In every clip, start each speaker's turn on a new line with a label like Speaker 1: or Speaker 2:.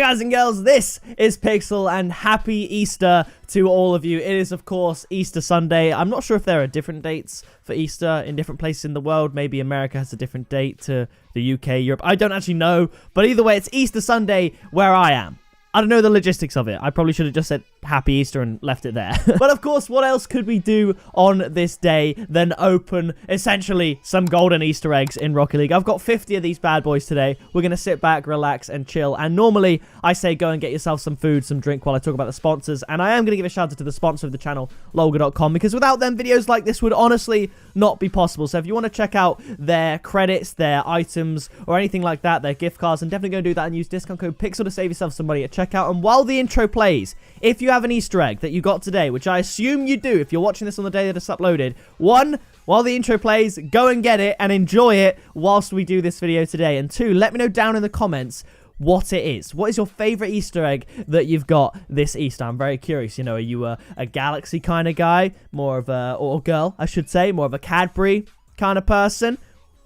Speaker 1: guys and girls, this is Pixel, and happy Easter to all of you. It is, of course, Easter Sunday. I'm not sure if there are different dates for Easter in different places in the world. Maybe America has a different date to the UK, Europe. I don't actually know, but either way, it's Easter Sunday where I am. I don't know the logistics of it. I probably should have just said Happy Easter and left it there. But of course, what else could we do on this day than open, essentially, some golden Easter eggs in Rocket League? I've got 50 of these bad boys today. We're going to sit back, relax, and chill. And normally, I say go and get yourself some food, some drink while I talk about the sponsors. And I am going to give a shout out to the sponsor of the channel, Lolga.com, because without them, videos like this would honestly not be possible. So if you want to check out their credits, their items, or anything like that, their gift cards, I'm definitely going to do that and use discount code PIXEL to save yourself some money at checkout. And while the intro plays, if you have an Easter egg that you got today, which I assume you do if you're watching this on the day that it's uploaded, one, while the intro plays, go and get it and enjoy it whilst we do this video today. And two, let me know down in the comments what it is. What is your favorite Easter egg that you've got this Easter? I'm very curious. You know, are you a Galaxy kind of guy? More of a, or girl, I should say, more of a Cadbury kind of person?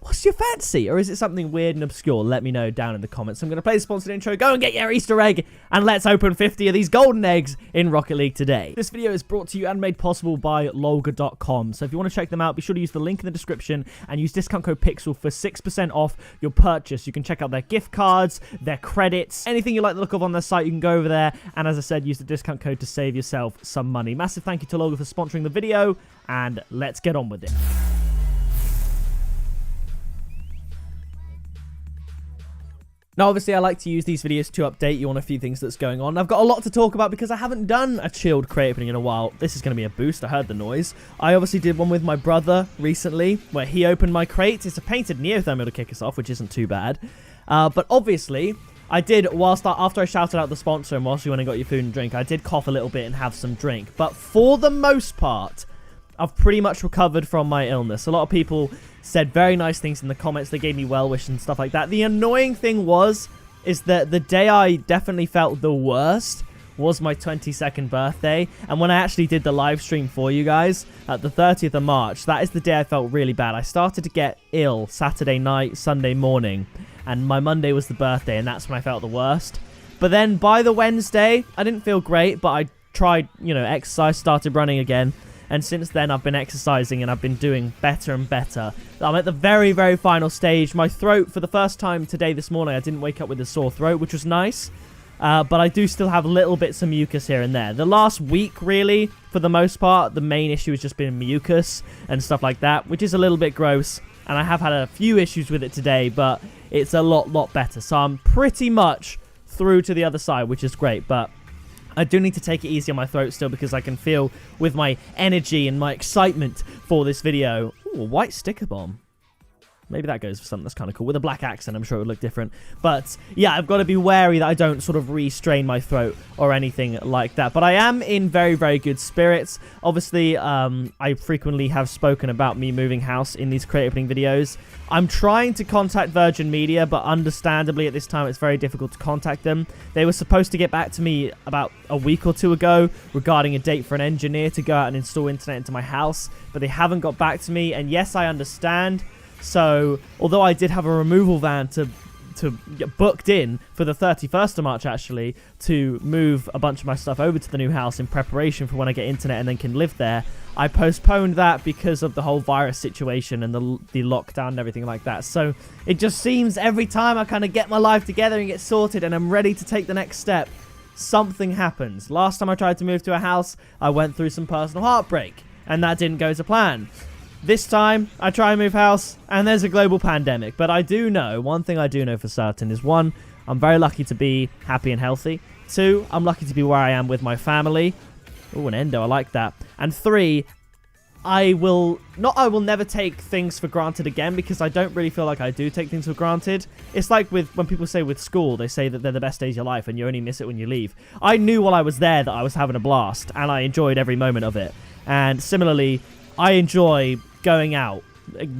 Speaker 1: What's your fancy? Or is it something weird and obscure? Let me know down in the comments. I'm going to play the sponsored intro. Go and get your Easter egg. And let's open 50 of these golden eggs in Rocket League today. This video is brought to you and made possible by Lolga.com. So if you want to check them out, be sure to use the link in the description and use discount code PIXEL for 6% off your purchase. You can check out their gift cards, their credits, anything you like the look of on their site, you can go over there. And as I said, use the discount code to save yourself some money. Massive thank you to Lolga for sponsoring the video. And let's get on with it. Now, obviously, I like to use these videos to update you on a few things that's going on. I've got a lot to talk about because I haven't done a chilled crate opening in a while. This is going to be a boost. I heard the noise. I obviously did one with my brother recently where he opened my crate. It's a painted neothermal to kick us off, which isn't too bad. But obviously, I did, after I shouted out the sponsor and whilst you went and got your food and drink, I did cough a little bit and have some drink. But for the most part, I've pretty much recovered from my illness. A lot of people said very nice things in the comments. They gave me well wishes and stuff like that. The annoying thing is that the day I definitely felt the worst was my 22nd birthday. And when I actually did the live stream for you guys at the 30th of March, that is the day I felt really bad. I started to get ill Saturday night, Sunday morning, and my Monday was the birthday, and that's when I felt the worst. But then by the Wednesday, I didn't feel great, but I tried, you know, exercise, started running again. And since then, I've been exercising and I've been doing better and better. I'm at the very, very final stage. My throat, for the first time today, this morning, I didn't wake up with a sore throat, which was nice. But I do still have little bits of mucus here and there. The last week, really, for the most part, the main issue has just been mucus and stuff like that, which is a little bit gross. And I have had a few issues with it today, but it's a lot better. So I'm pretty much through to the other side, which is great. But I do need to take it easy on my throat still because I can feel with my energy and my excitement for this video. Ooh, a white sticker bomb. Maybe that goes for something that's kind of cool. With a black accent, I'm sure it would look different. But yeah, I've got to be wary that I don't sort of re-strain my throat or anything like that. But I am in very, very good spirits. Obviously, I frequently have spoken about me moving house in these crate opening videos. I'm trying to contact Virgin Media, but understandably at this time, it's very difficult to contact them. They were supposed to get back to me about a week or two ago regarding a date for an engineer to go out and install internet into my house, but they haven't got back to me. And yes, I understand. So, although I did have a removal van to get booked in for the 31st of March, actually, to move a bunch of my stuff over to the new house in preparation for when I get internet and then can live there, I postponed that because of the whole virus situation and the lockdown and everything like that. So, it just seems every time I kind of get my life together and get sorted and I'm ready to take the next step, something happens. Last time I tried to move to a house, I went through some personal heartbreak, and that didn't go to plan. This time, I try and move house, and there's a global pandemic. But I do know, one thing I do know for certain is, one, I'm very lucky to be happy and healthy. Two, I'm lucky to be where I am with my family. Ooh, an endo, I like that. And three, I will never take things for granted again, because I don't really feel like I do take things for granted. It's like when people say with school, they say that they're the best days of your life and you only miss it when you leave. I knew while I was there that I was having a blast, and I enjoyed every moment of it. And similarly, I enjoy going out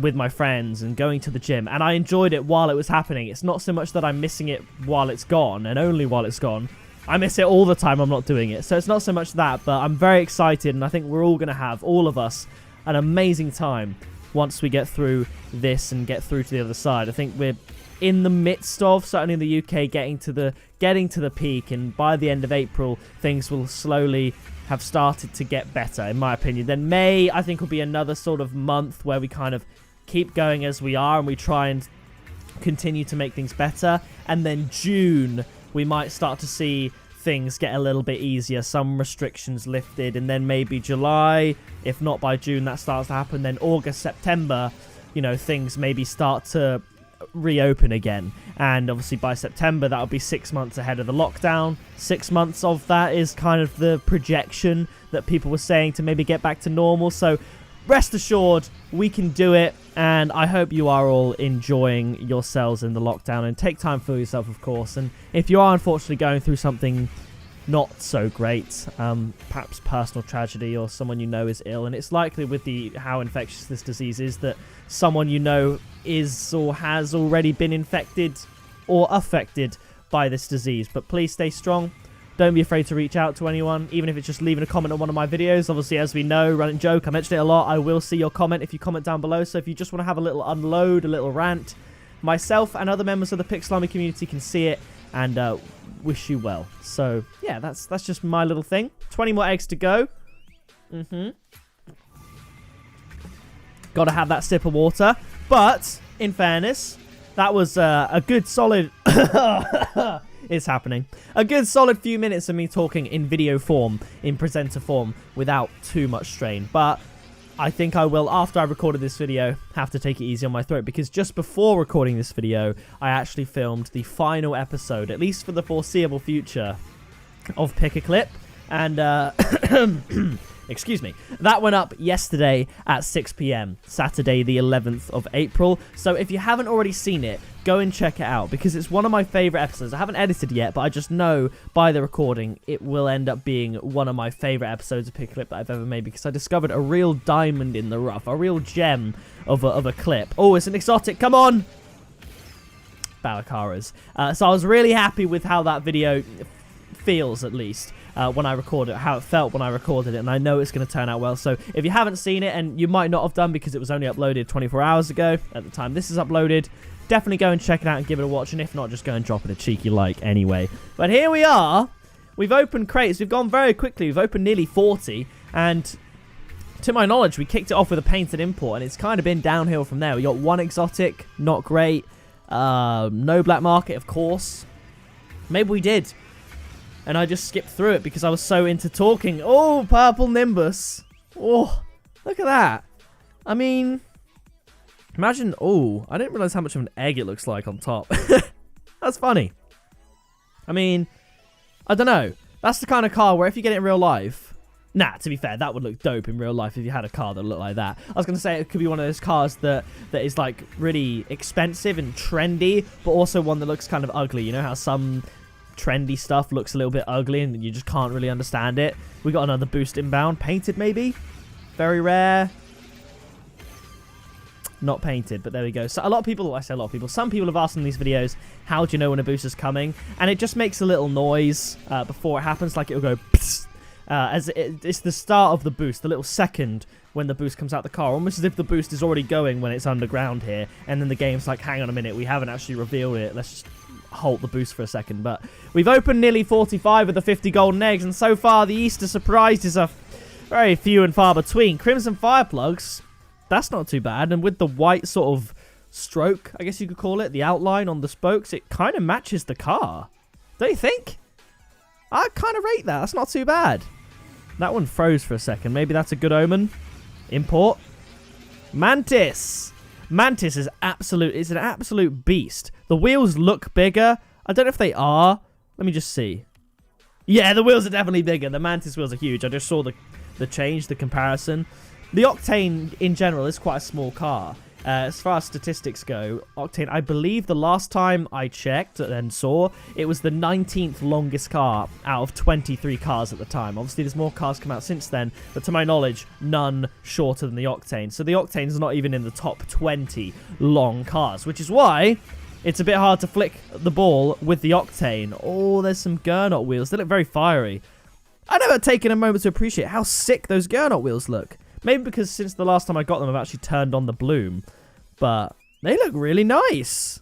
Speaker 1: with my friends and going to the gym, and I enjoyed it while it was happening. It's not so much that I'm missing it while it's gone and only while it's gone. I miss it all the time I'm not doing it. So it's not so much that, but I'm very excited, and I think we're all going to have, all of us, an amazing time once we get through this and get through to the other side. I think we're in the midst of, certainly in the UK, getting to the peak, and by the end of April, things will slowly have started to get better, in my opinion. Then May, I think, will be another sort of month where we kind of keep going as we are, and we try and continue to make things better. And then June, we might start to see things get a little bit easier, some restrictions lifted, and then maybe July, if not by June, that starts to happen. Then August, September, you know, things maybe start to reopen again, and obviously by September that'll be 6 months ahead of the lockdown. 6 months of that is kind of the projection that people were saying to maybe get back to normal. So rest assured, we can do it, and I hope you are all enjoying yourselves in the lockdown, and take time for yourself, of course. And if you are unfortunately going through something not so great, perhaps personal tragedy, or someone you know is ill, and it's likely with how infectious this disease is that someone you know is or has already been infected or affected by this disease, but please stay strong. Don't be afraid to reach out to anyone, even if it's just leaving a comment on one of my videos. Obviously, as we know, running joke, I mentioned it a lot, I will see your comment if you comment down below. So if you just want to have a little unload, a little rant, myself and other members of the Pick Slimy community can see it and wish you well. So yeah, that's just my little thing. 20 more eggs to go. Gotta have that sip of water. But in fairness, that was a good solid it's happening. A good solid few minutes of me talking in video form, in presenter form, without too much strain. But I think I will, after I recorded this video, have to take it easy on my throat, because just before recording this video, I actually filmed the final episode, at least for the foreseeable future, of Pick a Clip. And excuse me, that went up yesterday at 6 PM, Saturday the 11th of April. So if you haven't already seen it, go and check it out, because it's one of my favourite episodes. I haven't edited yet, but I just know by the recording it will end up being one of my favourite episodes of Pick a Clip that I've ever made, because I discovered a real diamond in the rough, a real gem of a clip. Oh, it's an exotic, come on! Balacaras. So I was really happy with how that video feels, at least. When I recorded it, how it felt when I recorded it, and I know it's going to turn out well. So if you haven't seen it, and you might not have done because it was only uploaded 24 hours ago at the time this is uploaded, definitely go and check it out and give it a watch, and if not, just go and drop it a cheeky like anyway. But here we are. We've opened crates. We've gone very quickly. We've opened nearly 40, and to my knowledge, we kicked it off with a painted import, and it's kind of been downhill from there. We got one exotic, not great. No black market, of course. Maybe we did, and I just skipped through it because I was so into talking. Oh, purple Nimbus. Oh, look at that. I mean, imagine. Oh, I didn't realize how much of an egg it looks like on top. That's funny. I mean, I don't know. That's the kind of car where if you get it in real life... Nah, to be fair, that would look dope in real life if you had a car that looked like that. I was going to say it could be one of those cars that is like really expensive and trendy, but also one that looks kind of ugly. You know how some trendy stuff looks a little bit ugly and you just can't really understand it. We got another boost inbound. Painted, maybe? Very rare. Not painted, but there we go. So a lot of people, I say a lot of people, some people have asked in these videos, how do you know when a boost is coming? And it just makes a little noise before it happens, like it'll go psst, it's the start of the boost, the little second when the boost comes out the car, almost as if the boost is already going when it's underground here, and then the game's like, hang on a minute, we haven't actually revealed it, let's just halt the boost for a second. But we've opened nearly 45 of the 50 golden eggs, and so far the Easter surprises are very few and far between. Crimson FIREPLUGs, that's not too bad, and with the white sort of stroke, I guess you could call it, the outline on the spokes, it kind of matches the car. Don't you think? I kind of rate that. That's not too bad. That one froze for a second. Maybe that's a good omen. Import. Mantis. Mantis is it's an absolute beast. The wheels look bigger. I don't know if they are. Let me just see. Yeah, the wheels are definitely bigger. The Mantis wheels are huge. I just saw the change, the comparison. The Octane, in general, is quite a small car. As far as statistics go, Octane, I believe the last time I checked and saw, it was the 19th longest car out of 23 cars at the time. Obviously, there's more cars come out since then, but to my knowledge, none shorter than the Octane. So the Octane is not even in the top 20 long cars, which is why it's a bit hard to flick the ball with the Octane. Oh, there's some Gernot wheels. They look very fiery. I've never taken a moment to appreciate how sick those Gernot wheels look. Maybe because since the last time I got them, I've actually turned on the bloom. But they look really nice.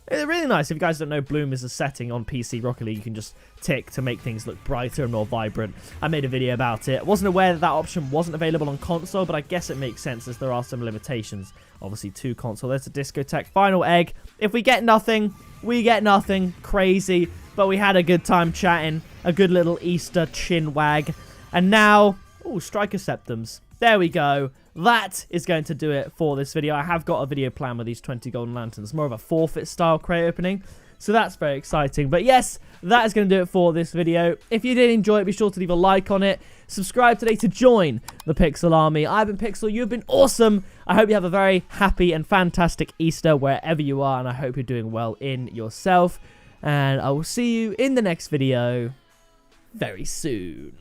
Speaker 1: It's really nice. If you guys don't know, bloom is a setting on PC Rocket League you can just tick to make things look brighter and more vibrant. I made a video about it. I wasn't aware that that option wasn't available on console, but I guess it makes sense as there are some limitations, obviously, to console. There's a discotheque. Final egg. If we get nothing, we get nothing. Crazy. But we had a good time chatting. A good little Easter chin wag. And now, oh, striker septums. There we go. That is going to do it for this video. I have got a video plan with these 20 golden lanterns. More of a forfeit style crate opening. So that's very exciting. But yes, that is going to do it for this video. If you did enjoy it, be sure to leave a like on it. Subscribe today to join the Pixel Army. I've been Pixel. You've been awesome. I hope you have a very happy and fantastic Easter wherever you are. And I hope you're doing well in yourself. And I will see you in the next video very soon.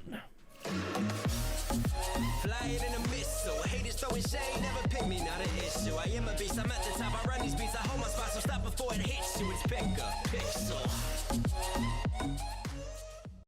Speaker 2: Flying in a missile, haters throwing shade, never pick me, not an issue. I am a beast, I'm at the top, I run these beats, I hold my spot, so stop before it hits you. It's pick up, pixel.